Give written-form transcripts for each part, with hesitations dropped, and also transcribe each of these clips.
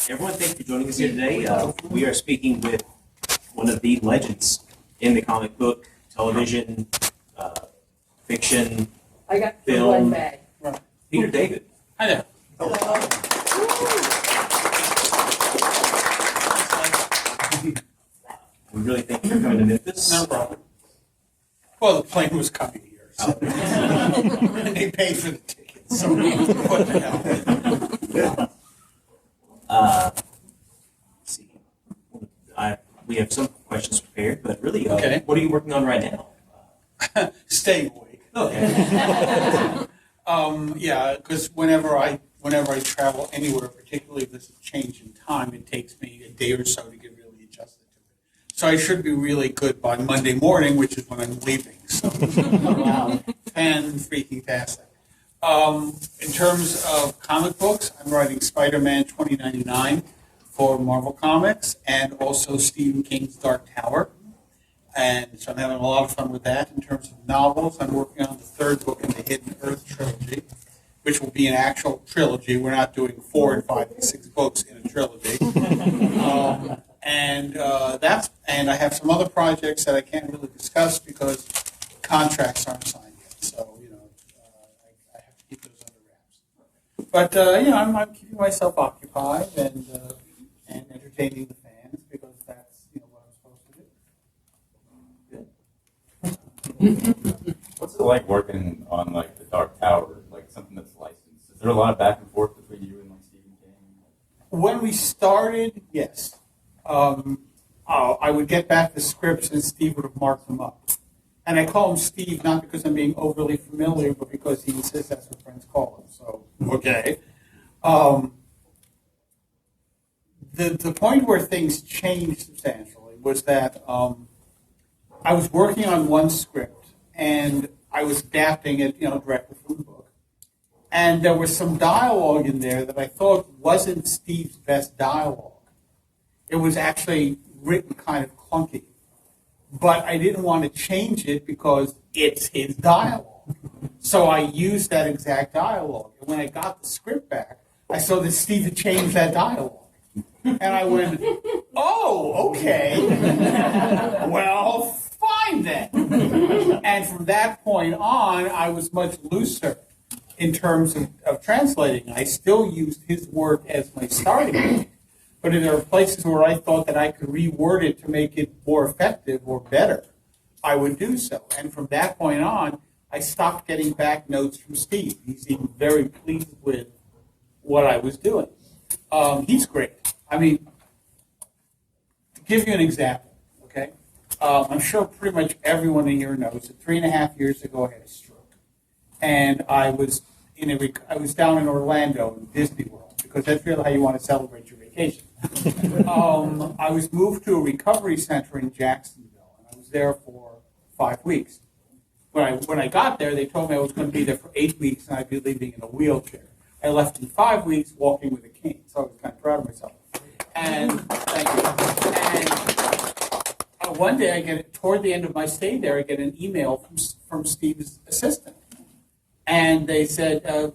Everyone, thanks for joining us here today. We are speaking with one of the legends in the comic book, television, fiction, I got film. one bag. Peter David. Hi there. We really thank you for coming to Memphis. No problem. Well, the plane was coming here, so and they paid for the tickets. So what the hell? Let's see. We have some questions prepared, but really, Okay. What are you working on right now? Staying awake. Okay. Yeah, because whenever I travel anywhere, particularly if there's a change in time, it takes me a day or so to get really adjusted to it. So I should be really good by Monday morning, which is when I'm leaving. So fan-freaking-tastic. In terms of comic books, I'm writing Spider-Man 2099 for Marvel Comics and also Stephen King's Dark Tower. And so I'm having a lot of fun with that. In terms of novels, I'm working on the third book in the Hidden Earth trilogy, which will be an actual trilogy. We're not doing 4 and 5 and 6 books in a trilogy. And I have some other projects that I can't really discuss because contracts aren't signed yet. So, I have to keep those under wraps. But, I'm keeping myself occupied and entertaining the fans because that's, what I'm supposed to do. What's it like working on like the Dark Tower, like something that's licensed? Is there a lot of back and forth between you and like Stephen King? When we started, yes. I would get back the scripts and Steve would have marked them up. And I call him Steve not because I'm being overly familiar, but because he insists that's what friends call him. So, okay. The point where things changed substantially was that I was working on one script and I was adapting it, directly from the book. And there was some dialogue in there that I thought wasn't Steve's best dialogue. It was actually written kind of clunky. But I didn't want to change it because it's his dialogue. So I used that exact dialogue. And when I got the script back, I saw that Steve had changed that dialogue. And I went, oh, okay. Well, fine then. And from that point on, I was much looser in terms of translating. I still used his work as my starting point. But if there are places where I thought that I could reword it to make it more effective or better, I would do so. And from that point on, I stopped getting back notes from Steve. He seemed very pleased with what I was doing. He's great. I mean, to give you an example, okay? I'm sure pretty much everyone in here knows that 3.5 years ago I had a stroke. And I was down in Orlando in Disney World, because that's really how you want to celebrate your vacation. I was moved to a recovery center in Jacksonville, and I was there for 5 weeks. When I got there, they told me I was going to be there for 8 weeks, and I'd be leaving in a wheelchair. I left in 5 weeks walking with a cane, so I was kind of proud of myself. And thank you. And one day, toward the end of my stay there, I get an email from Steve's assistant, and they said,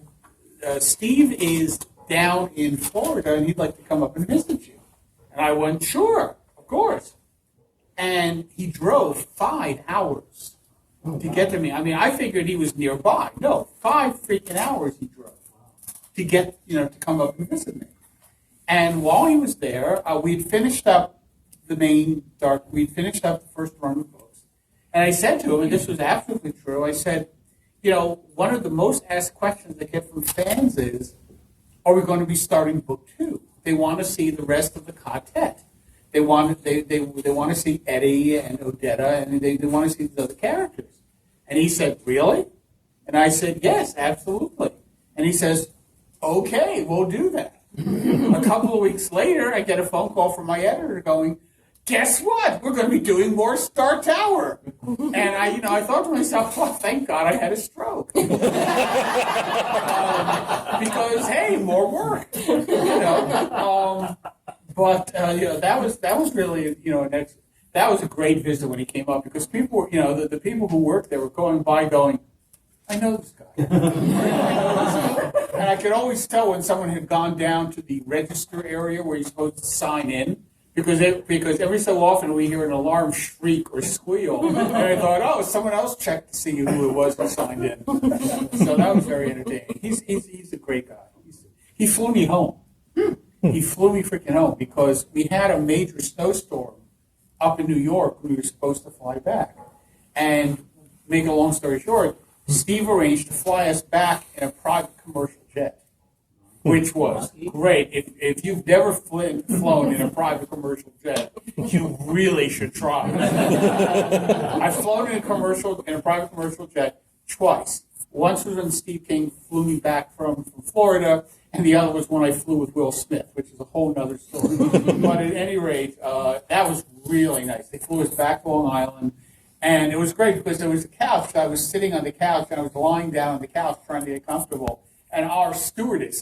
Steve is down in Florida, and he'd like to come up and visit you. And I went, sure, of course. And he drove 5 hours to get to me. I mean, I figured he was nearby. No, 5 freaking hours he drove to get, to come up and visit me. And while he was there, we'd finished up we'd finished up the first run of books. And I said to him, and this was absolutely true, I said, one of the most asked questions I get from fans is, are we going to be starting book 2? They want to see the rest of the quartet. They want to see Eddie and Odetta, and they want to see the other characters. And he said, really? And I said, yes, absolutely. And he says, okay, we'll do that. A couple of weeks later, I get a phone call from my editor going, guess what? We're going to be doing more Star Tower. And I thought to myself, well, thank God I had a stroke. Because, hey, more work. That was really, that was a great visit when he came up, because people were, the people who worked there were going by going, I know this guy. I know this guy. And I could always tell when someone had gone down to the register area where you're supposed to sign in, because every so often we hear an alarm shriek or squeal, and I thought, oh, someone else checked to see who it was who signed in. So that was very entertaining. He's a great guy. He flew me home. He flew me freaking home because we had a major snowstorm up in New York when we were supposed to fly back. And make a long story short, Steve arranged to fly us back in a private commercial jet, which was great. If you've never flown in a private commercial jet, you really should try. I've flown in a private commercial jet twice. Once was when Steve King flew me back from Florida, and the other was when I flew with Will Smith, which is a whole other story. But at any rate, that was really nice. They flew us back to Long Island. And it was great because there was a couch. I was sitting on the couch, and I was lying down on the couch trying to get comfortable. And our stewardess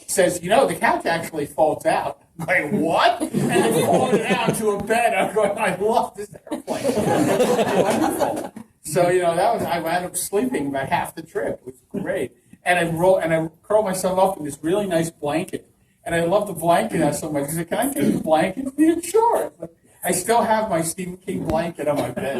says, the couch actually folds out. I'm like, what? And they folded it out to a bed. I'm going, I love this airplane. It's wonderful. So, I wound up sleeping about half the trip. It was great. And I curled myself up in this really nice blanket. And I love the blanket so much. I said, can I take the blanket? He said, sure. I still have my Stephen King blanket on my bed.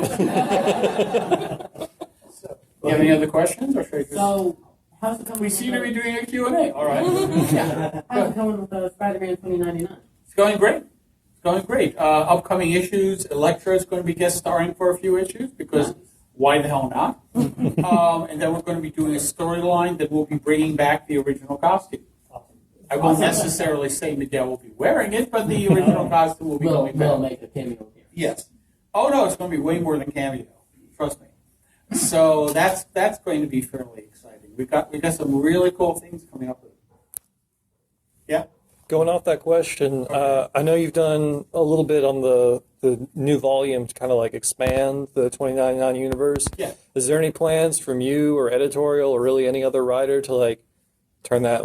You have any other questions? Or should I just... So, how's it coming? We seem to be doing a Q&A. All right. Yeah. How's it coming with Spider-Man 2099? It's going great. Upcoming issues. Elektra is going to be guest starring for a few issues because why the hell not? And then we're going to be doing a storyline that will be bringing back the original costume. I won't necessarily say Miguel will be wearing it, but the original costume will be going back. We'll make a cameo here. Yes. Oh, no, it's going to be way more than cameo. Trust me. So that's going to be fairly exciting. We got some really cool things coming up with it. Yeah? Going off that question, I know you've done a little bit on the new volume to kind of like expand the 2099 universe. Yeah. Is there any plans from you or editorial or really any other writer to like turn that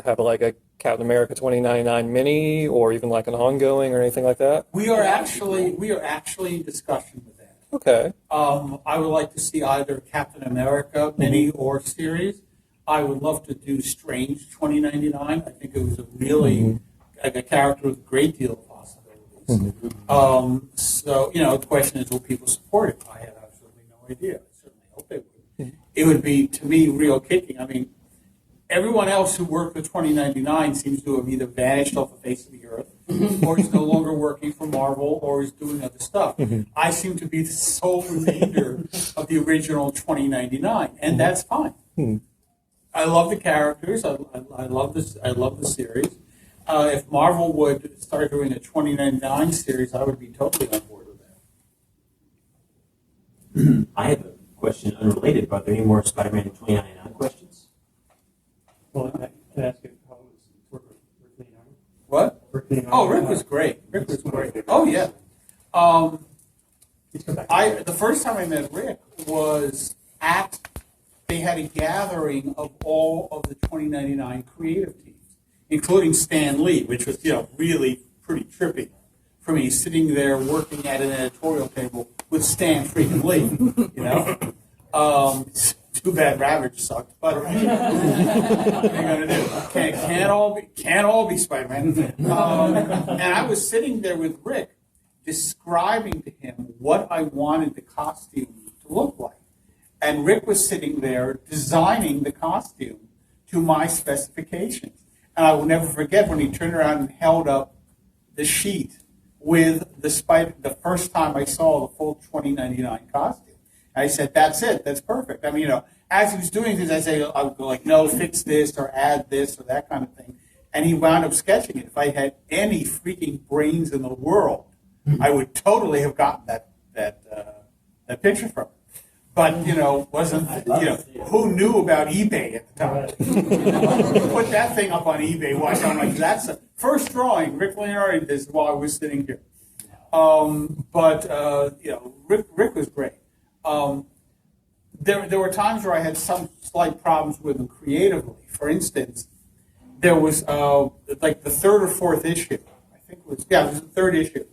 have like a Captain America 2099 mini or even like an ongoing or anything like that? We are actually in discussion with that. Okay. I would like to see either Captain America mini or series. I would love to do Strange 2099. I think it was a really a character with a great deal of possibilities. So the question is, will people support it? I have absolutely no idea. I certainly hope they would. It would be, to me, real kicking. I mean, everyone else who worked with 2099 seems to have either vanished off the face of the earth, or is no longer working for Marvel, or is doing other stuff. I seem to be the sole remainder of the original 2099, and that's fine. I love the characters. I love this. I love the series. If Marvel would start doing a 2099 series, I would be totally on board with that. I have a question unrelated, but are there any more Spider-Man 2099 questions? Well, can I ask you how it was work with Rick Leonardo? What? Rick Leonardo. Oh, Rick was great. Oh, yeah. The first time I met Rick was they had a gathering of all of the 2099 creative teams, including Stan Lee, which was, really pretty trippy for me, sitting there working at an editorial table with Stan freaking Lee, Too bad Ravage sucked, but what are you gonna do? Can't all be Spider-Man. And I was sitting there with Rick, describing to him what I wanted the costume to look like, and Rick was sitting there designing the costume to my specifications. And I will never forget when he turned around and held up the sheet with the first time I saw the full 2099 costume. I said, that's it. That's perfect. I mean, as he was doing this, I would go like, no, fix this or add this or that kind of thing. And he wound up sketching it. If I had any freaking brains in the world, I would totally have gotten that picture from him. But, wasn't, who knew about eBay at the time? Put that thing up on eBay. Watch, I'm like, that's the first drawing. Rick Leonardo did this while I was sitting here. Rick was great. There were times where I had some slight problems with him creatively. For instance, there was like the third or fourth issue. I think it was the third issue.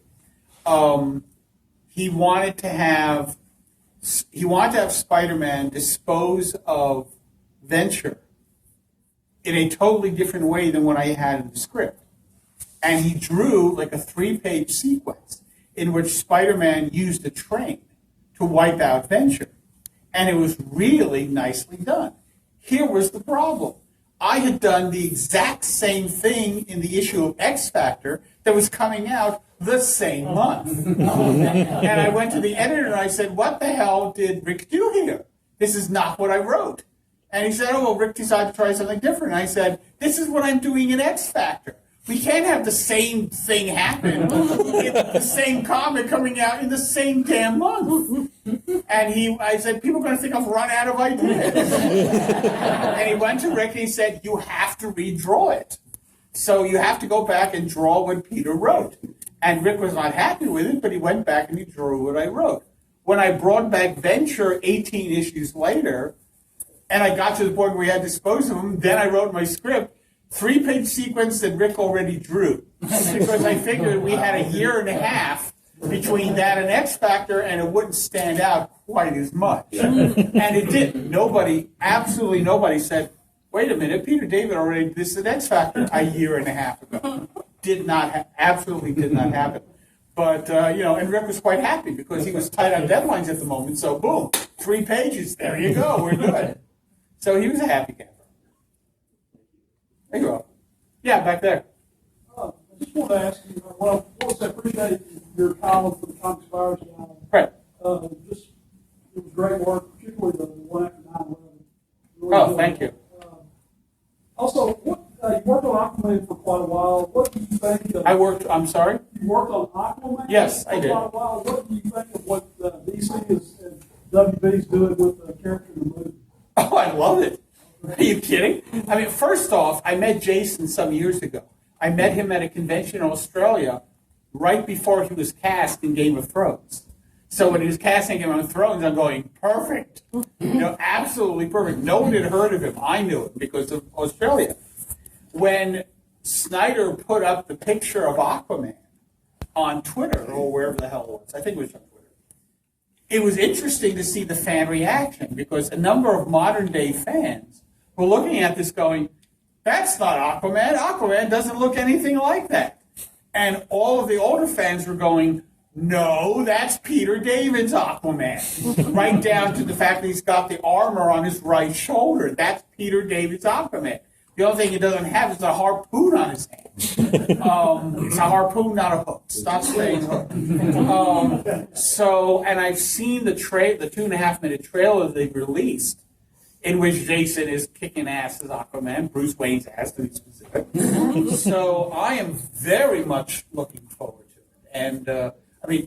He wanted to have Spider-Man dispose of Venture in a totally different way than what I had in the script. And he drew like a 3-page sequence in which Spider-Man used a train to wipe out Venture. And it was really nicely done. Here was the problem. I had done the exact same thing in the issue of X Factor that was coming out the same month. And I went to the editor and I said, what the hell did Rick do here? This is not what I wrote. And he said, oh, well, Rick decided to try something different. And I said, this is what I'm doing in X Factor. We can't have the same thing happen in the same comic coming out in the same damn month. And I said, people are going to think I've run out of ideas. And he went to Rick and he said, you have to redraw it. So you have to go back and draw what Peter wrote. And Rick was not happy with it, but he went back and he drew what I wrote. When I brought back Venture 18 issues later, and I got to the point where we had to dispose of them, then I wrote my script. 3-page sequence that Rick already drew. Because I figured we had a year and a half between that and X Factor, and it wouldn't stand out quite as much. And it didn't. Absolutely nobody said, wait a minute, Peter David already did this at X Factor a year and a half ago. Absolutely did not happen. But, and Rick was quite happy because he was tight on deadlines at the moment. So, boom, 3 pages. There you go. We're good. So he was a happy camper. There you go. Yeah, back there. I just want to ask you, well, of course, I appreciate your column for the Comics Virus guide. Right. It was great work, particularly the one after 9/11. Oh, thank you. Also, you worked on Aquaman for quite a while. What do you think of... I'm sorry? You worked on Aquaman? Yes, I did. For quite a while. What do you think of what DC and WB is doing with the character in the movie? Oh, I love it. Are you kidding? I mean, first off, I met Jason some years ago. I met him at a convention in Australia right before he was cast in Game of Thrones. So when he was casting Game of Thrones, I'm going, perfect. Absolutely perfect. No one had heard of him. I knew it because of Australia. When Snyder put up the picture of Aquaman on Twitter, or wherever the hell it was, I think it was on Twitter, it was interesting to see the fan reaction because a number of modern-day fans were looking at this going, that's not Aquaman. Aquaman doesn't look anything like that. And all of the older fans were going, no, that's Peter David's Aquaman. Right down to the fact that he's got the armor on his right shoulder. That's Peter David's Aquaman. The only thing he doesn't have is a harpoon on his hand. It's a harpoon, not a hook. Stop saying hook. And I've seen the 2.5-minute trailer they've released, in which Jason is kicking ass as Aquaman, Bruce Wayne's ass to be specific. So I am very much looking forward to it. And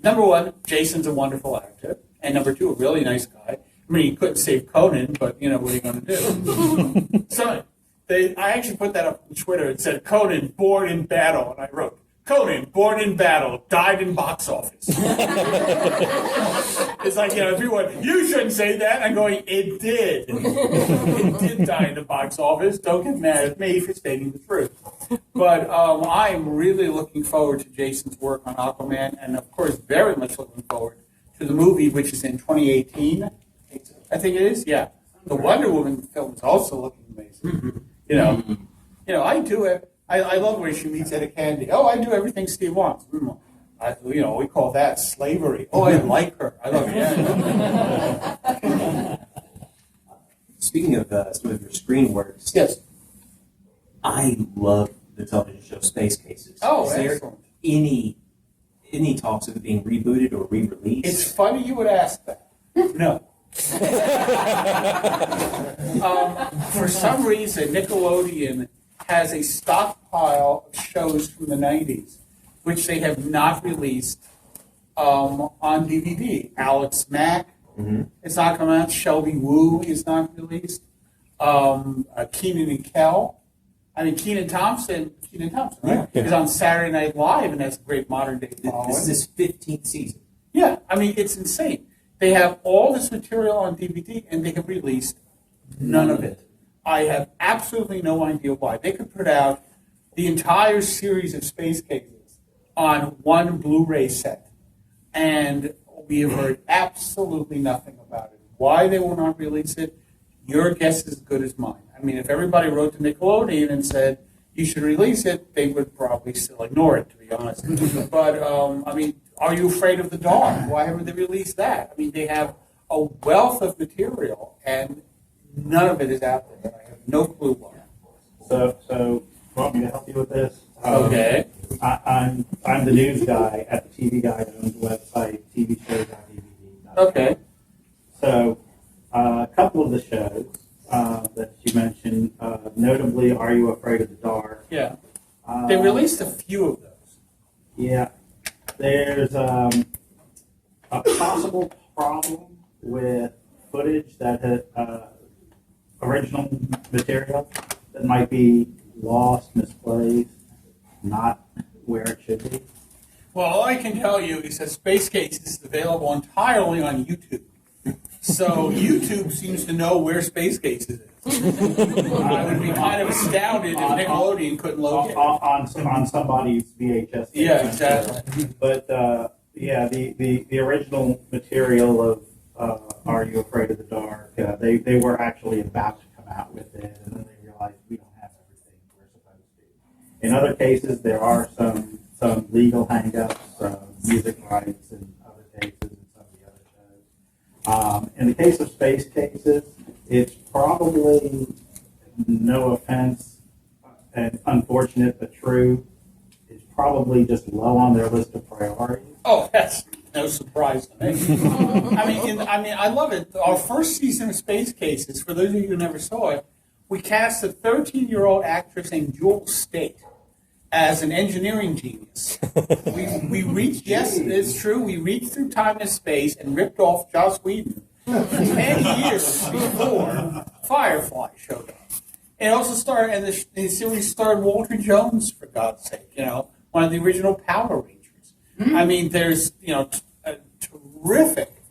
number one, Jason's a wonderful actor, and number two, a really nice guy. I mean, he couldn't save Conan, but what are you going to do? So I actually put that up on Twitter. It said, Conan, born in battle. And I wrote, Conan, born in battle, died in box office. It's like, everyone, you shouldn't say that. I'm going, it did. It did die in the box office. Don't get mad at me for stating the truth. But I'm really looking forward to Jason's work on Aquaman, and of course, very much looking forward to the movie, which is in 2018. I think it is, yeah. The Wonder Woman film is also looking amazing. I do it. I love where she meets Etta Candy. Oh, I do everything Steve wants. We call that slavery. Oh, I like her. I love her. Speaking of some of your screen works, Yes. I love the television show Space Cases. Oh, Is there excellent. any talks of it being rebooted or re-released? It's funny you would ask that. No. For some reason, Nickelodeon has a stockpile of shows from the 90s, which they have not released on DVD. Alex Mack is not coming out. Shelby Woo is not released. Keenan and Kel. Kenan Thompson, right? Yeah. Is on Saturday Night Live and has a great modern day following. This is his 15th season. Yeah, it's insane. They have all this material on DVD and they have released none of it. I have absolutely no idea why. They could put out the entire series of Space Cases on one Blu-ray set, and we have heard absolutely nothing about it. Why they will not release it, your guess is as good as mine. I mean, if everybody wrote to Nickelodeon and said you should release it, they would probably still ignore it, to be honest. But, I mean, are you afraid of the dark? Why haven't they released that? I mean, they have a wealth of material, and none of it is out there. I have no clue why. So, want me to help you with this? Okay. I'm the news guy at the TV Guide owns the website tvshows.dvd. Okay. So, a couple of the shows that you mentioned, notably, Are You Afraid of the Dark? Yeah. They released a few of those. Yeah. There's a possible problem with footage that had original material that might be lost, misplaced, not where it should be. Well, all I can tell you is that Space Case is available entirely on YouTube. So YouTube seems to know where Space Case is. I would be kind of astounded if Nickelodeon couldn't locate it. On somebody's VHS. Yeah, exactly. But yeah, the original material of Are You Afraid of the Dark? They were actually about to come out with it, and then they realized we don't have everything we're supposed to. In other cases, there are some legal hangups, music rights, and other cases, and some of the other shows. In the case of Space Cases, it's probably, no offense, and unfortunate but true, it's probably just low on their list of priorities. Oh, that's no surprise to me. I love it. Our first season of Space Cases, for those of you who never saw it, we cast a 13-year-old actress named Jewel State as an engineering genius. We reached, yes, it's true, we reached through time and space and ripped off Joss Whedon 10 years before Firefly showed up. And it also starred, and the series starred Walter Jones, for God's sake, one of the original Power Rangers. I mean, there's, a terrific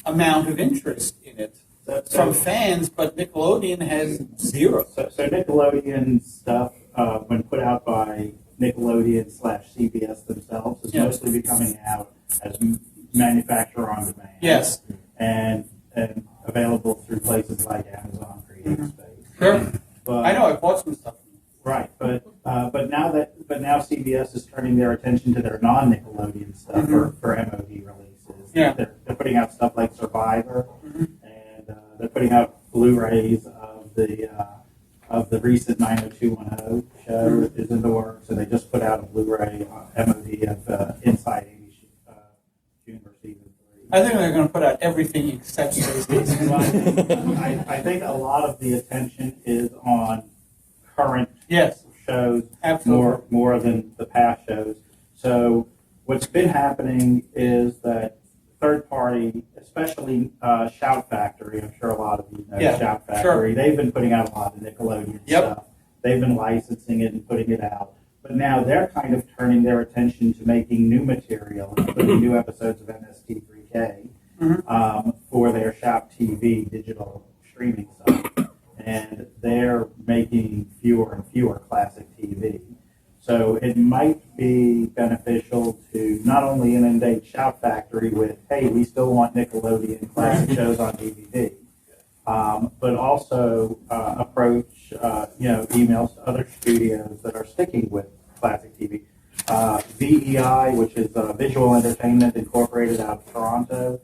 amount of interest in it from fans, but Nickelodeon has zero. So Nickelodeon stuff, when put out by Nickelodeon/CBS themselves, is mostly becoming out as manufacturer on demand. Yes. And available through places like Amazon Creative Space. Sure. But, I know, I bought some stuff. Right, but now CBS is turning their attention to their non-Nickelodeon stuff for MOD releases. Yeah. They're putting out stuff like Survivor, and they're putting out Blu-rays of the recent 90210 show is in the works, and they just put out a Blu-ray MOD of Inside Amy Schumer season 3. I think they're going to put out everything except Space Cases. I think a lot of the attention is on current shows, absolutely, more than the past shows. So what's been happening is that third party, especially Shout Factory, I'm sure a lot of you know Shout Factory, they've been putting out a lot of Nickelodeon stuff. They've been licensing it and putting it out. But now they're kind of turning their attention to making new material, including new episodes of MST3K for their Shout TV digital streaming site. And they're making fewer and fewer classic TV. So it might be beneficial to not only inundate Shout Factory with, hey, we still want Nickelodeon classic shows on DVD, but also approach, emails to other studios that are sticking with classic TV. VEI, which is Visual Entertainment Incorporated out of Toronto,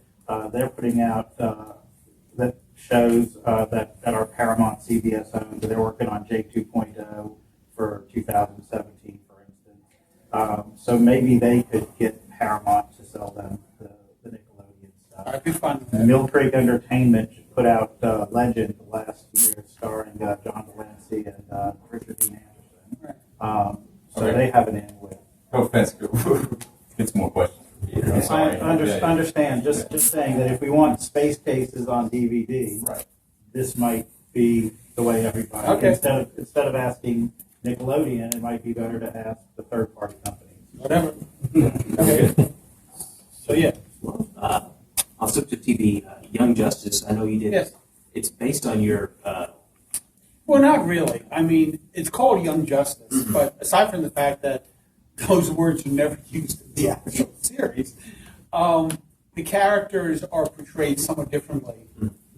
they're putting out that shows that are Paramount CBS owned. They're working on J 2.0 for 2017, for instance. So maybe they could get Paramount to sell them the Nickelodeon stuff. I'd be fun. Mill Creek Entertainment put out Legend last year, starring John Delancey and Richard Dean Anderson. So they have an in with. No offense, get some more questions. I understand. Just saying that if we want Space Cases on DVD, this might be the way everybody. Okay. Instead of asking Nickelodeon, it might be better to ask the third-party companies. Whatever. Okay. So yeah. Well, on subject TV, Young Justice, I know you did. Yes. It's based on your. Well, not really. I mean, it's called Young Justice, but aside from the fact that those words are never used in the actual series, the characters are portrayed somewhat differently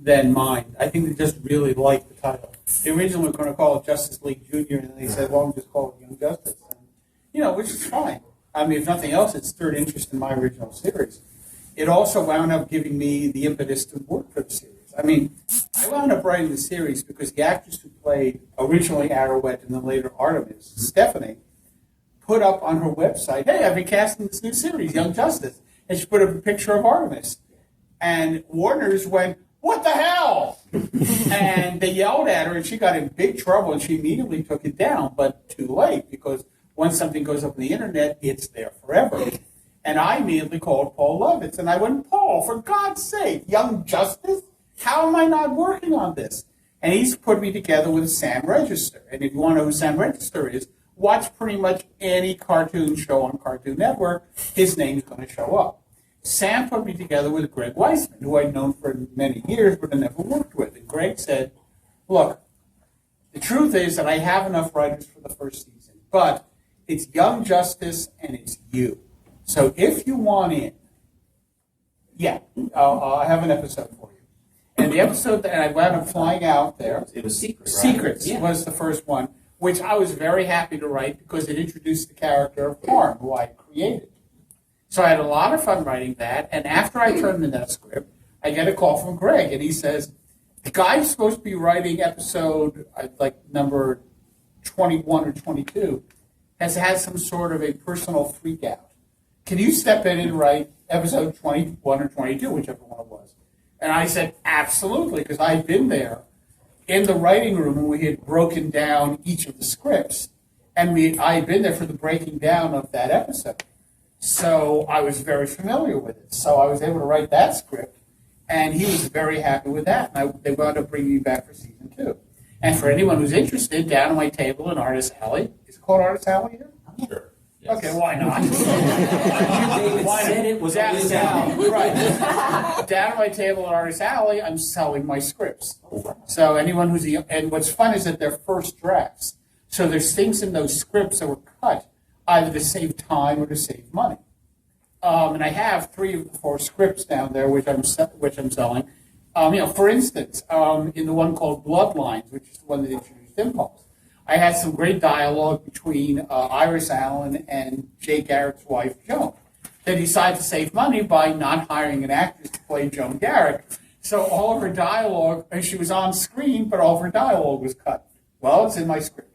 than mine. I think they just really liked the title. They originally were going to call it Justice League Junior, and then they said, well, we'll just call it Young Justice. And, which is fine. I mean, if nothing else, it's third interest in my original series. It also wound up giving me the impetus to work for the series. I mean, I wound up writing the series because the actress who played originally Arrowette and then later Artemis, Stephanie, put up on her website, hey, I've been casting this new series, Young Justice. And she put up a picture of Artemis. And Warner's went, what the hell? And they yelled at her, and she got in big trouble, and she immediately took it down, but too late, because once something goes up on the internet, it's there forever. And I immediately called Paul Levitz, and I went, Paul, for God's sake, Young Justice? How am I not working on this? And he's put me together with Sam Register. And if you want to know who Sam Register is, watch pretty much any cartoon show on Cartoon Network. His name's going to show up. Sam put me together with Greg Weisman, who I'd known for many years but I never worked with. And Greg said, look, the truth is that I have enough writers for the first season, but it's Young Justice and it's you. So if you want in, I have an episode for you. And the episode that I wound up flying out there, It was Secrets, right? Secrets was the first one, which I was very happy to write because it introduced the character of Harm, who I created. So I had a lot of fun writing that, and after I turned in that script, I get a call from Greg, and he says, the guy who's supposed to be writing episode, number 21 or 22, has had some sort of a personal freak out. Can you step in and write episode 21 or 22, whichever one it was? And I said, absolutely, because I'd been there in the writing room, and we had broken down each of the scripts, and I had been there for the breaking down of that episode. So I was very familiar with it. So I was able to write that script, and he was very happy with that. And they wound up bringing me back for season 2. And for anyone who's interested, down on my table in Artist Alley, is it called Artist Alley here? Sure. Yes. Okay, why not? David said it was down, Artist down, Alley. right. Down at my table at Artist Alley, I'm selling my scripts. So anyone and what's fun is that they're first drafts. So there's things in those scripts that were cut either to save time or to save money. And I have 3 of the 4 scripts down there, which I'm selling. For instance, in the one called Bloodlines, which is the one that introduced Impulse, I had some great dialogue between Iris Allen and Jay Garrick's wife, Joan. They decided to save money by not hiring an actress to play Joan Garrick. So all of her dialogue, and she was on screen, but all of her dialogue was cut. Well, it's in my script,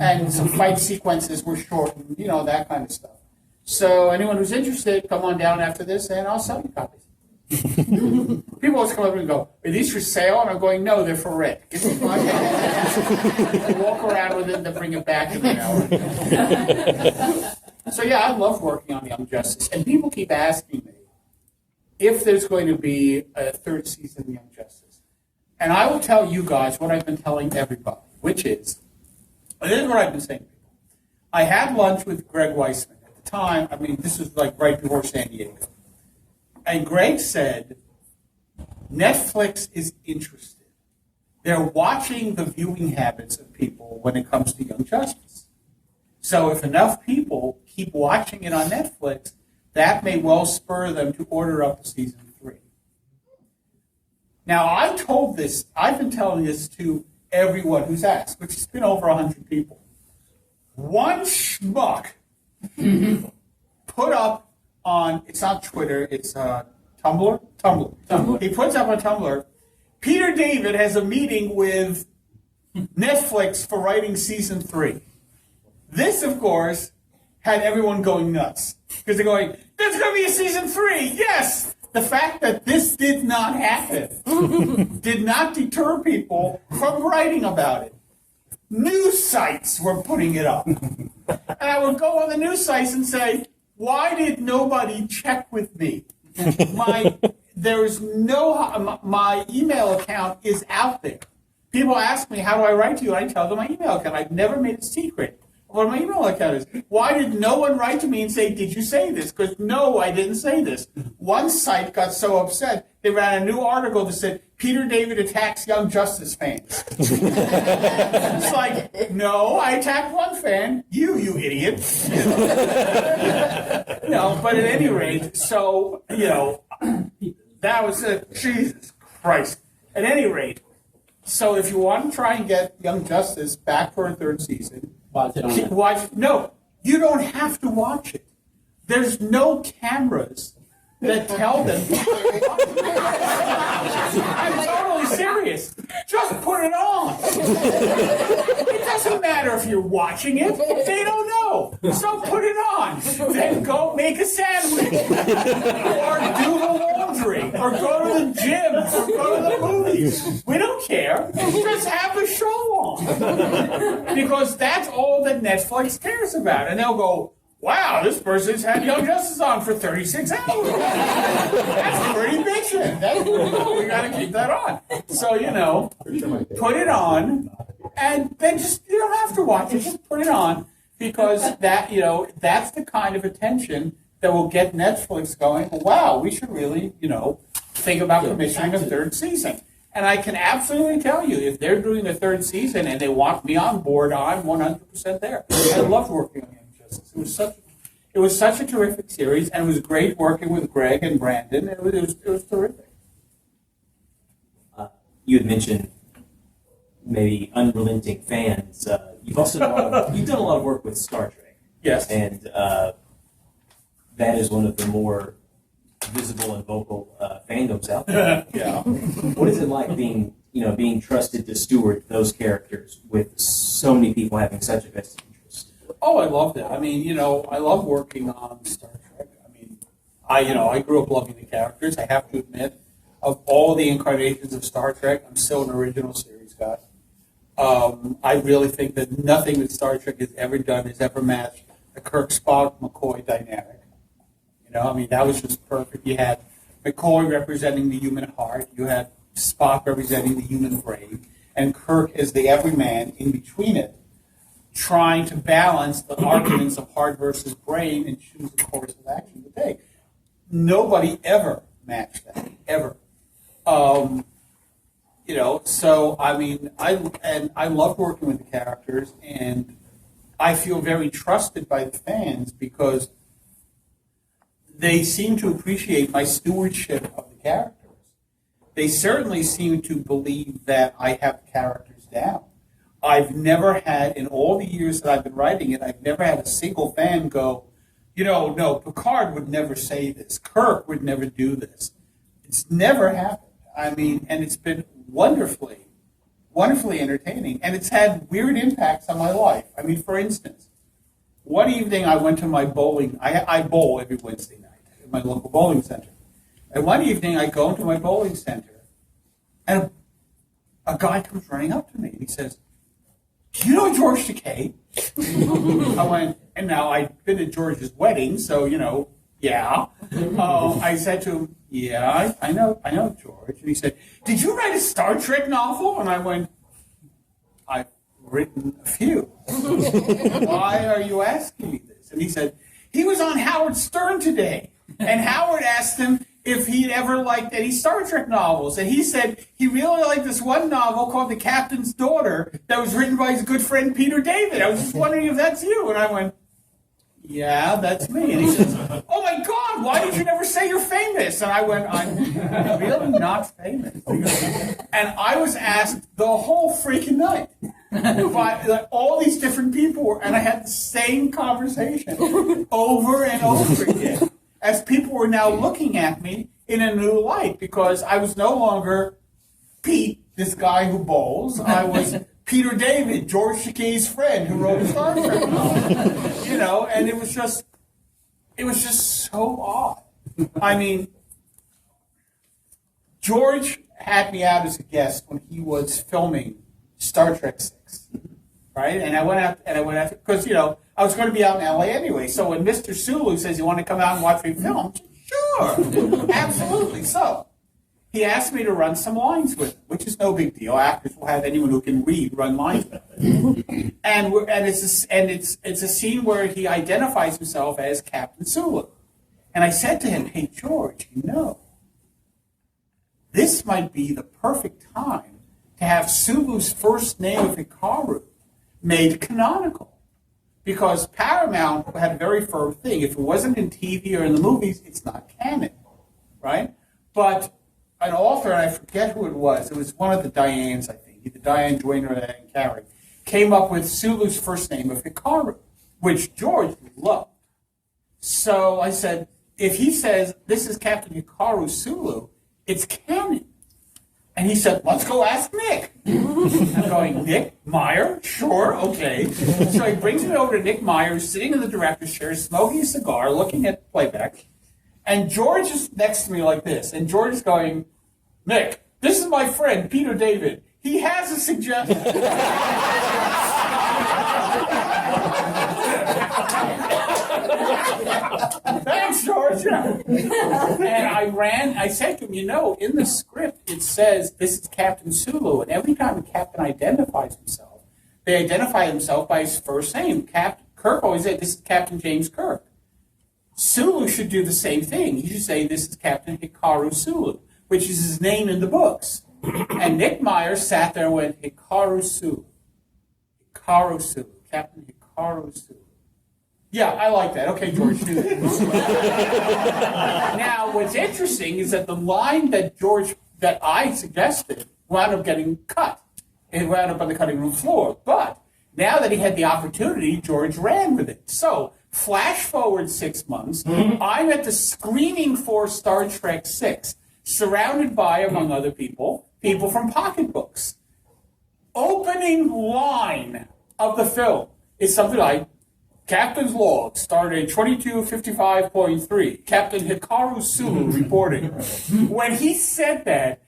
and some fight sequences were shortened, that kind of stuff. So anyone who's interested, come on down after this, and I'll sell you copies. People always come up and go, are these for sale? And I'm going, no, they're for rent. Give me my I walk around with it and then bring it back in an hour. So yeah, I love working on Young Justice. And people keep asking me if there's going to be a 3rd season of Young Justice. And I will tell you guys what I've been telling everybody, which is, and this is what I've been saying to people. I had lunch with Greg Weisman. At the time, this was right before San Diego. And Greg said, Netflix is interested. They're watching the viewing habits of people when it comes to Young Justice. So if enough people keep watching it on Netflix, that may well spur them to order up to season 3. Now, I've been telling this to everyone who's asked, which has been over 100 people. One schmuck put up on, it's not Twitter, it's Tumblr. He puts up on Tumblr, Peter David has a meeting with Netflix for writing season 3. This, of course, had everyone going nuts. Because they're going, there's going to be a season 3, yes! The fact that this did not happen did not deter people from writing about it. News sites were putting it up. And I would go on the news sites and say, why did nobody check with me? My email account is out there. People ask me, how do I write to you? And I tell them my email account. I've never made it secret what my email account is. Why did no one write to me and say, did you say this? Because no, I didn't say this. One site got so upset, they ran a new article that said, Peter David attacks Young Justice fans. It's like, no, I attacked one fan. You idiot. But at any rate, so, that was it. Jesus Christ. At any rate, so if you want to try and get Young Justice back for a third season, Watch it on keep that. watch. No, you don't have to watch it. There's no cameras that tell them. I'm totally serious. Just put it on. It doesn't matter if you're watching it. They don't know. So put it on. Then go make a sandwich. Or do the laundry. Or go to the gym. Or go to the movies. We don't care. Just have the show on. Because that's all that Netflix cares about. And they'll go, wow, this person's had Young Justice on for 36 hours. That's pretty bitchin'. That's pretty cool. We got to keep that on. So, put it on, and then you don't have to watch it. Just put it on, because that's the kind of attention that will get Netflix going. Wow, we should really, think about commissioning a third season. And I can absolutely tell you, if they're doing a third season and they want me on board, I'm 100% there. I loved working on it. It was such a terrific series, and it was great working with Greg and Brandon. It was terrific. You had mentioned maybe unrelenting fans. You've also you've done a lot of work with Star Trek. Yes. And that is one of the more visible and vocal fandoms out there. Yeah. What is it like being trusted to steward those characters with so many people having such a vested interest? Oh, I loved it. I mean, I love working on Star Trek. I mean, I grew up loving the characters. I have to admit, of all the incarnations of Star Trek, I'm still an original series guy. I really think that nothing that Star Trek has ever done has ever matched the Kirk Spock McCoy dynamic. That was just perfect. You had McCoy representing the human heart. You had Spock representing the human brain, and Kirk is the everyman in between it, trying to balance the arguments of heart versus brain and choose the course of action to take. Nobody ever matched that, ever. So I love working with the characters, and I feel very trusted by the fans because they seem to appreciate my stewardship of the characters. They certainly seem to believe that I have the characters down. I've never had, in all the years that I've been writing it, I've never had a single fan go, no, Picard would never say this. Kirk would never do this. It's never happened. And it's been wonderfully entertaining. And it's had weird impacts on my life. For instance, one evening I went to my bowling. I bowl every Wednesday night at my local bowling center. And one evening I go into my bowling center, and a guy comes running up to me, and he says, "Do you know George Takei?" I went, and now I'd been at George's wedding, so, yeah. I said to him, yeah, I know George. And he said, "Did you write a Star Trek novel?" And I went, "I've written a few." "Why are you asking me this?" And he said, "He was on Howard Stern today, and Howard asked him if he'd ever liked any Star Trek novels. And he said he really liked this one novel called The Captain's Daughter that was written by his good friend Peter David. I was just wondering if that's you." And I went, "Yeah, that's me." And he says, "Oh my God, why did you never say you're famous?" And I went, "I'm really not famous." And I was asked the whole freaking night by all these different people, and I had the same conversation over and over again, as people were now looking at me in a new light, because I was no longer Pete, this guy who bowls. I was Peter David, George Takei's friend, who wrote a Star Trek novel. And it was just so odd. George had me out as a guest when he was filming Star Trek 6, right? And I went out because, I was going to be out in LA anyway. So when Mr. Sulu says, "You want to come out and watch me film?" Sure, absolutely. So he asked me to run some lines with him, which is no big deal. Actors will have anyone who can read run lines with him. and it's a scene where he identifies himself as Captain Sulu. And I said to him, "Hey, George, this might be the perfect time to have Sulu's first name of Hikaru made canonical. Because Paramount had a very firm thing. If it wasn't in TV or in the movies, it's not canon, right? But an author, and I forget who it was. It was one of the Dianes, I think. Either Diane, Joyner, or Diane Carey. Came up with Sulu's first name of Hikaru, which George loved. So I said, if he says, this is Captain Hikaru Sulu, it's canon. And he said, let's go ask Nick. I'm going, Nick Meyer? Sure, okay. So he brings me over to Nick Meyer, who's sitting in the director's chair, smoking a cigar, looking at playback. And George is next to me like this. And George is going, Nick, this is my friend, Peter David. He has a suggestion. Thanks, George. And I said to him, in the script, it says this is Captain Sulu. And every time a captain identifies himself, they identify himself by his first name. Kirk always said, this is Captain James Kirk. Sulu should do the same thing. He should say, this is Captain Hikaru Sulu, which is his name in the books. And Nick Meyer sat there and went, Hikaru Sulu. Hikaru Sulu. Captain Hikaru Sulu. Yeah, I like that. Okay, George, do that. Now, what's interesting is that the line that I suggested wound up getting cut. It wound up on the cutting room floor. But now that he had the opportunity, George ran with it. So, flash forward 6 months, I'm at the screening for Star Trek VI, surrounded by, among other people from pocketbooks. Opening line of the film is something like, Captain's log, stardate 2255.3, Captain Hikaru Sulu reporting. When he said that,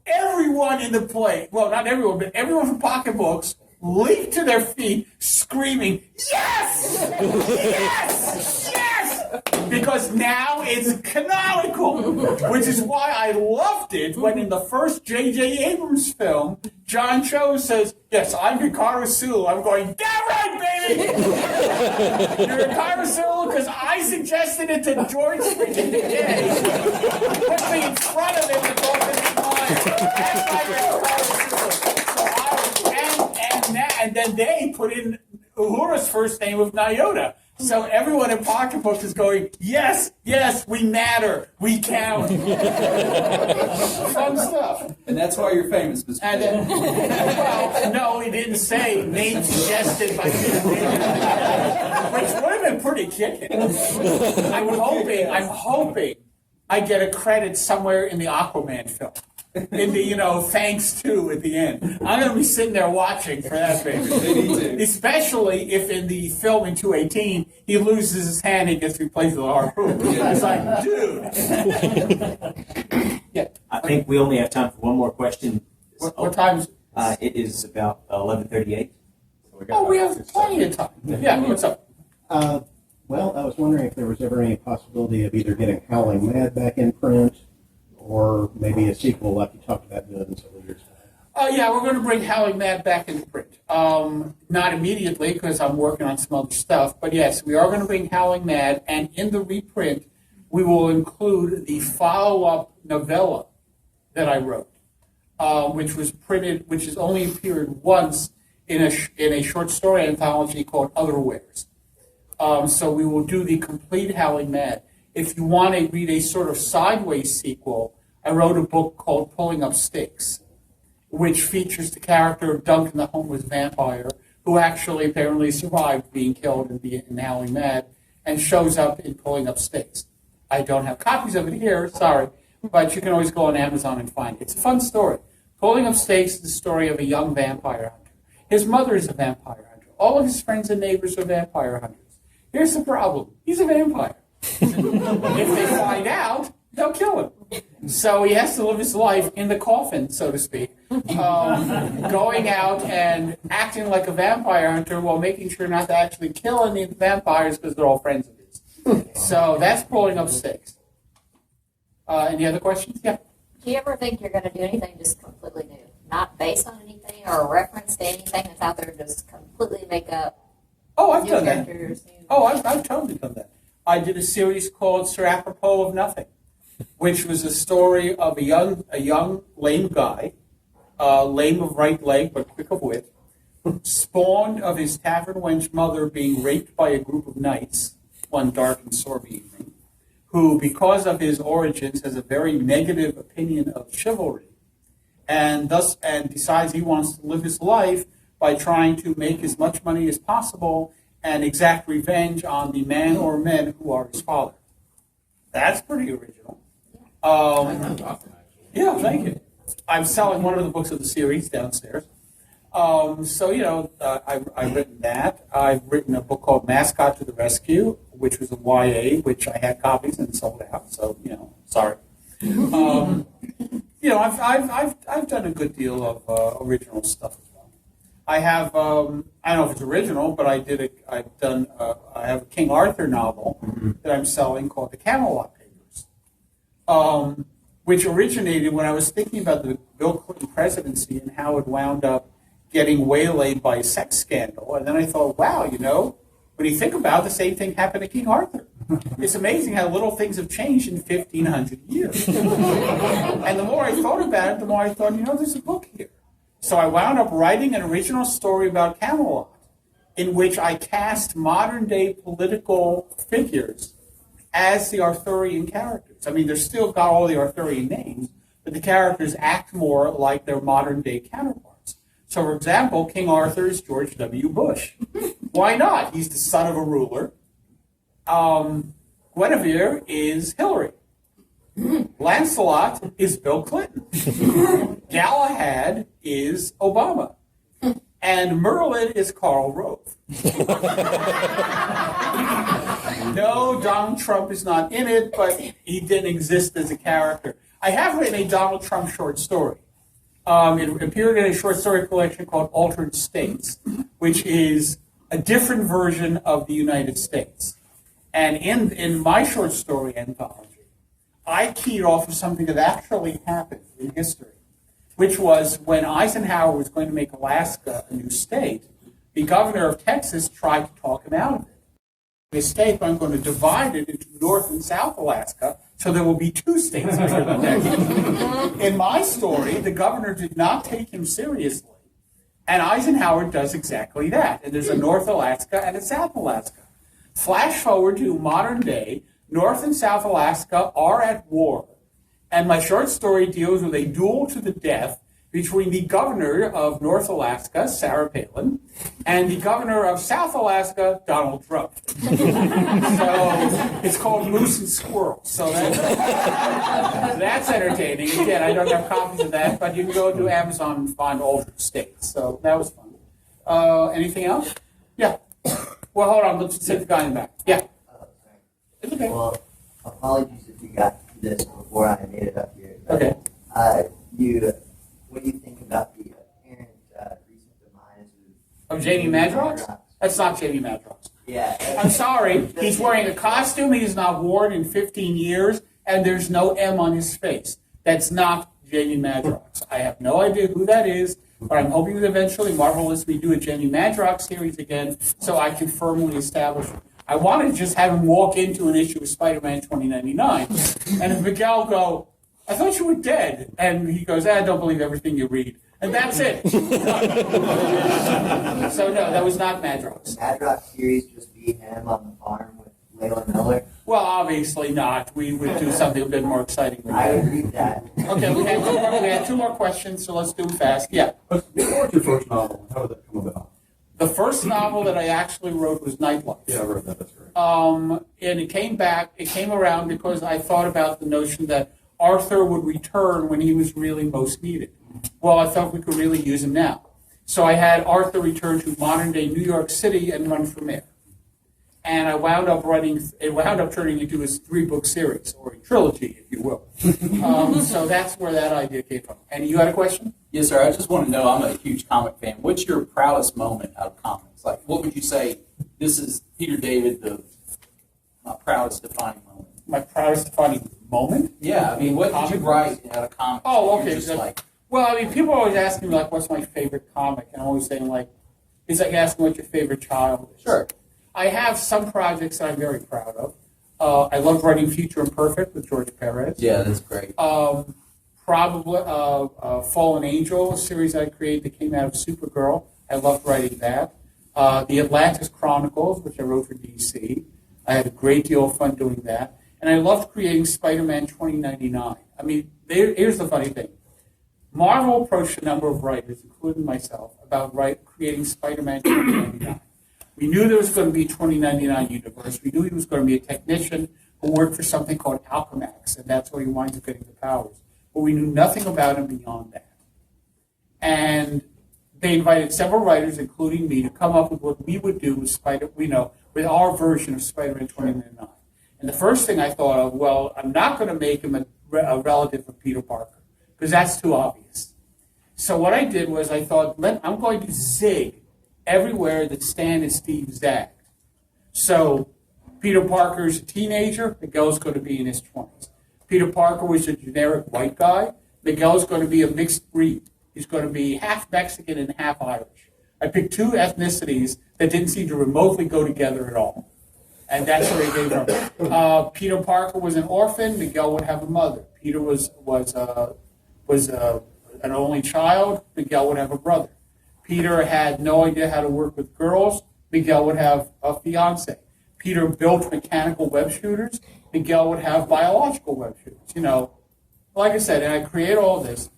everyone in the play, well, not everyone, but everyone from pocketbooks leaped to their feet, screaming, yes! Yes! Yes! Because now it's canonical, which is why I loved it when in the first J.J. Abrams film, John Cho says, yes, I'm Hikaru Sulu. I'm going, damn right, baby! You're Hikaru Sulu because I suggested it to George freaking Decay. Put me in front of him and go, this is mine. That's my Hikaru Sulu. And then they put in Uhura's first name of Nyota. So everyone in pocketbooks is going, yes, yes, we matter, we count. Fun stuff. And that's why you're famous, Mr. And then, well, no, he didn't say name suggested by which would have been pretty kicking. I'm hoping I get a credit somewhere in the Aquaman film. In the, thanks to at the end. I'm going to be sitting there watching for that, baby. Especially if in the film in 218, he loses his hand and gets replaced with a harpoon. It's like, dude. Yeah. I think we only have time for one more question. What time is it? It is about 11:38. So we have plenty of time. Yeah, what's up? Well, I was wondering if there was ever any possibility of either getting Howling Mad back in print, or maybe a sequel like you talked about doing several years ago. Yeah, we're going to bring Howling Mad back into print. Not immediately, because I'm working on some other stuff, but yes, we are going to bring Howling Mad, and in the reprint, we will include the follow-up novella that I wrote, which was printed, which has only appeared once in a short story anthology called Otherwares. So we will do the complete Howling Mad. If you want to read a sort of sideways sequel, I wrote a book called Pulling Up Stakes, which features the character of Duncan the homeless vampire, who actually apparently survived being killed in Howling Mad, and shows up in Pulling Up Stakes. I don't have copies of it here, sorry, but you can always go on Amazon and find it. It's a fun story. Pulling Up Stakes is the story of a young vampire hunter. His mother is a vampire hunter. All of his friends and neighbors are vampire hunters. Here's the problem. He's a vampire. If they find out, they'll kill him. So he has to live his life in the coffin, so to speak, going out and acting like a vampire hunter while making sure not to actually kill any of the vampires because they're all friends of his. So that's Pulling Up Stakes. Any other questions? Yeah. Do you ever think you're going to do anything just completely new? Not based on anything or a reference to anything that's out there, just completely make up I've new done that. characters? I've totally done that. I did a series called Sir Apropos of Nothing, which was a story of a young lame guy, lame of right leg but quick of wit, spawned of his tavern wench mother being raped by a group of knights one dark and stormy evening, who, because of his origins, has a very negative opinion of chivalry, and decides he wants to live his life by trying to make as much money as possible and exact revenge on the man or men who are his father. That's pretty original. Yeah, thank you. I'm selling one of the books of the series downstairs. I've written that. I've written a book called Mascot to the Rescue, which was a YA, which I had copies and sold out. So, sorry. I've done a good deal of original stuff as well. I have, I don't know if it's original, but I have a King Arthur novel that I'm selling called The Camelot Papers, which originated when I was thinking about the Bill Clinton presidency and how it wound up getting waylaid by a sex scandal. And then I thought, wow, when you think about it, the same thing happened to King Arthur. It's amazing how little things have changed in 1,500 years. And the more I thought about it, the more I thought, there's a book here. So I wound up writing an original story about Camelot, in which I cast modern-day political figures as the Arthurian characters. I mean, they're still got all the Arthurian names, but the characters act more like their modern-day counterparts. So, for example, King Arthur is George W. Bush. Why not? He's the son of a ruler. Guinevere is Hillary. Lancelot is Bill Clinton. Galahad is Obama. And Merlin is Karl Rove. No, Donald Trump is not in it, but he didn't exist as a character. I have written a Donald Trump short story. It appeared in a short story collection called Altered States, which is a different version of the United States. And in my short story anthology, I keyed off of something that actually happened in history, which was when Eisenhower was going to make Alaska a new state, the governor of Texas tried to talk him out of it. Mistake, I'm going to divide it into North and South Alaska, so there will be two states bigger than Texas. In my story, the governor did not take him seriously, and Eisenhower does exactly that. And there's a North Alaska and a South Alaska. Flash forward to modern day, North and South Alaska are at war, and my short story deals with a duel to the death between the governor of North Alaska, Sarah Palin, and the governor of South Alaska, Donald Trump. So it's called Moose and Squirrel. So that's entertaining. Again, I don't have copies of that, but you can go to Amazon and find Altered States. So that was fun. Anything else? Yeah. Well, hold on. Let's take the guy in the back. Yeah. It's okay. Well, apologies if you got this before I made it up here. Okay. What do you think about the apparent recent demise of Jamie Madrox? That's not Jamie Madrox. Yeah. I'm sorry. He's wearing a costume he has not worn in 15 years, and there's no M on his face. That's not Jamie Madrox. I have no idea who that is, but I'm hoping that eventually Marvel lets me do a Jamie Madrox series again so I can firmly establish it. I want to just have him walk into an issue of Spider-Man 2099, and if Miguel go, I thought you were dead. And he goes, I don't believe everything you read. And that's it. So, no, that was not Madrox. Madrox series just be him on the farm with Layla Miller? Well, obviously not. We would do something a bit more exciting than I that. would read that. Okay, we had two more questions, so let's do them fast. Yeah. What was your first novel? How did that come about? The first novel that I actually wrote was Nightlife. Yeah, I read that. That's great. And it came around because I thought about the notion that Arthur would return when he was really most needed. Well, I thought we could really use him now. So I had Arthur return to modern-day New York City and run for mayor. And it wound up turning into his 3-book series, or a trilogy, if you will. So that's where that idea came from. And you had a question? Yes, sir. I just want to know, I'm a huge comic fan. What's your proudest moment out of comics? Like, what would you say, this is Peter David, my proudest defining moment? My proudest defining moment? Yeah, I mean, what did you write out of comics? Oh, okay. Well, I mean, people always ask me, like, what's my favorite comic? And I'm always saying, like, it's like asking what your favorite child is. Sure. I have some projects that I'm very proud of. I love writing Future Imperfect with George Perez. Yeah, that's great. Probably Fallen Angel, a series I created that came out of Supergirl. I loved writing that. The Atlantis Chronicles, which I wrote for DC. I had a great deal of fun doing that. and I loved creating Spider-Man 2099. I mean, here's the funny thing. Marvel approached a number of writers, including myself, about creating Spider-Man 2099. We knew there was going to be a 2099 universe. We knew he was going to be a technician who worked for something called Alchemax, and that's where he winds up getting the powers. But we knew nothing about him beyond that. And they invited several writers, including me, to come up with what we would do with with our version of Spider-Man 2099. And the first thing I thought of, well, I'm not going to make him a relative of Peter Parker, because that's too obvious. So what I did was I thought, I'm going to zig everywhere that Stan and Steve zagged. So Peter Parker's a teenager, Miguel's going to be in his 20s. Peter Parker was a generic white guy, Miguel's going to be a mixed breed. He's going to be half Mexican and half Irish. I picked two ethnicities that didn't seem to remotely go together at all. And that's where he came from. Peter Parker was an orphan, Miguel would have a mother. Peter was an only child, Miguel would have a brother. Peter had no idea how to work with girls, Miguel would have a fiance. Peter built mechanical web shooters, Miguel would have biological web shooters. Like I said, and I create all this.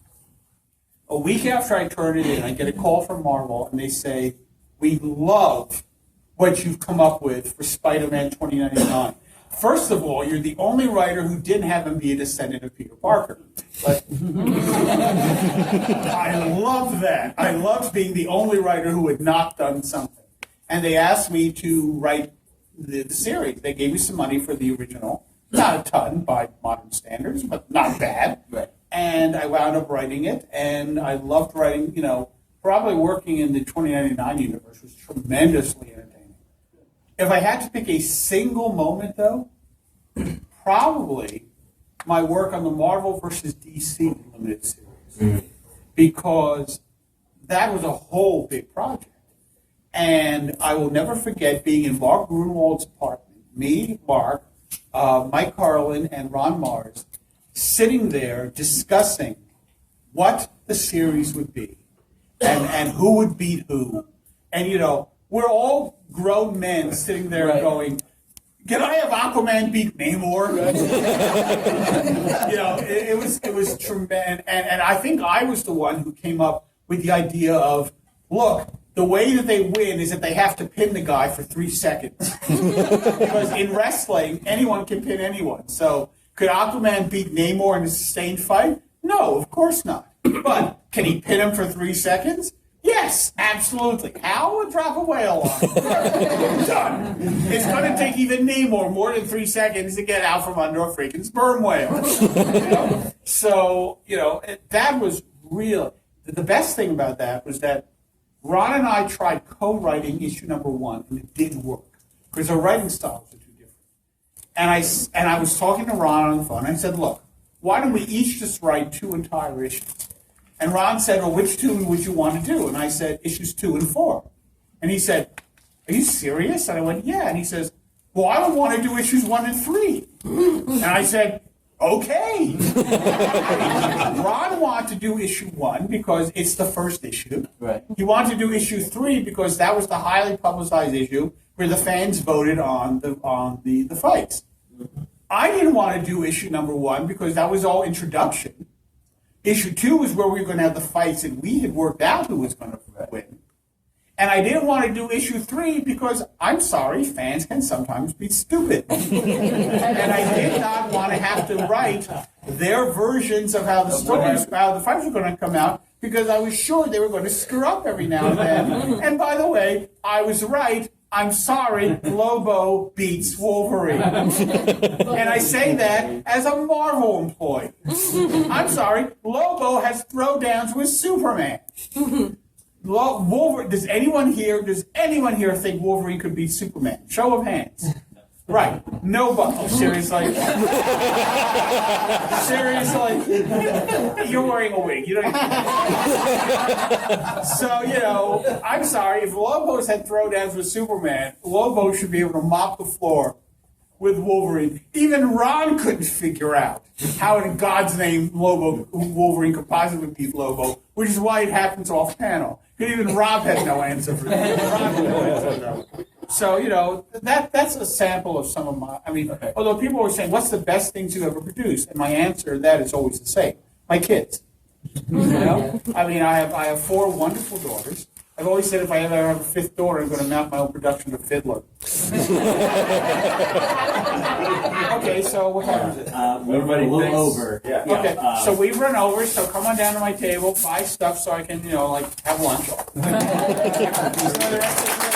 A week after I turn it in, I get a call from Marvel, and they say, we love what you've come up with for Spider-Man 2099. First of all, you're the only writer who didn't have him be a descendant of Peter Parker. But I love that. I loved being the only writer who had not done something. And they asked me to write the series. They gave me some money for the original. Not a ton by modern standards, but not bad. Right. And I wound up writing it, and I loved writing, probably working in the 2099 universe was tremendously entertaining. If I had to pick a single moment, though, probably my work on the Marvel versus DC limited series. Because that was a whole big project. And I will never forget being in Mark Grunwald's apartment, me, Mark, Mike Carlin, and Ron Mars, sitting there discussing what the series would be and who would beat who. And, we're all grown men sitting there going, can I have Aquaman beat Namor? It was tremendous. And I think I was the one who came up with the idea of, look, the way that they win is that they have to pin the guy for 3 seconds. Because in wrestling, anyone can pin anyone. So could Aquaman beat Namor in a sustained fight? No, of course not. But can he pin him for 3 seconds? Yes, absolutely. How? A drop a whale line. Done. It's going to take even Namor more than 3 seconds to get out from under a freaking sperm whale. So, that was real. The best thing about that was that Ron and I tried co-writing issue number 1, and it didn't work because our writing styles are too different. And I was talking to Ron on the phone, and I said, look, why don't we each just write 2 entire issues? And Ron said, well, which 2 would you want to do? And I said, issues 2 and 4. And he said, are you serious? And I went, yeah. And he says, well, I would want to do issues 1 and 3. And I said, okay. Ron wanted to do issue 1 because it's the first issue. Right. He wanted to do issue 3 because that was the highly publicized issue where the fans voted on the fights. I didn't want to do issue number 1 because that was all introduction. Issue 2 was where we were going to have the fights, and we had worked out who was going to win. And I didn't want to do issue 3 because, I'm sorry, fans can sometimes be stupid. And I did not want to have to write their versions of how the stories, how the fights were going to come out, because I was sure they were going to screw up every now and then. And by the way, I was right. I'm sorry, Lobo beats Wolverine. And I say that as a Marvel employee. I'm sorry, Lobo has throwdowns with Superman. Wolverine, does anyone here think Wolverine could beat Superman? Show of hands. Right. Nobody. Oh, seriously? Seriously? You're wearing a wig. You don't So, I'm sorry. If Lobo's had throwdowns with Superman, Lobo should be able to mop the floor with Wolverine. Even Ron couldn't figure out how in God's name Wolverine could possibly beat Lobo, which is why it happens off panel. Because even Rob had no answer for that. So, you know, that's a sample of some of my, I mean, although people were saying, what's the best things you ever produced? And my answer to that is always the same. My kids. You know? I mean, I have 4 wonderful daughters. I've always said if I ever have a 5th daughter, I'm going to mount my own production of Fiddler. Okay, so what time is it? We're running a little over. Yeah. Okay, so we run over, so come on down to my table, buy stuff so I can, you know, like, have lunch. So the rest of the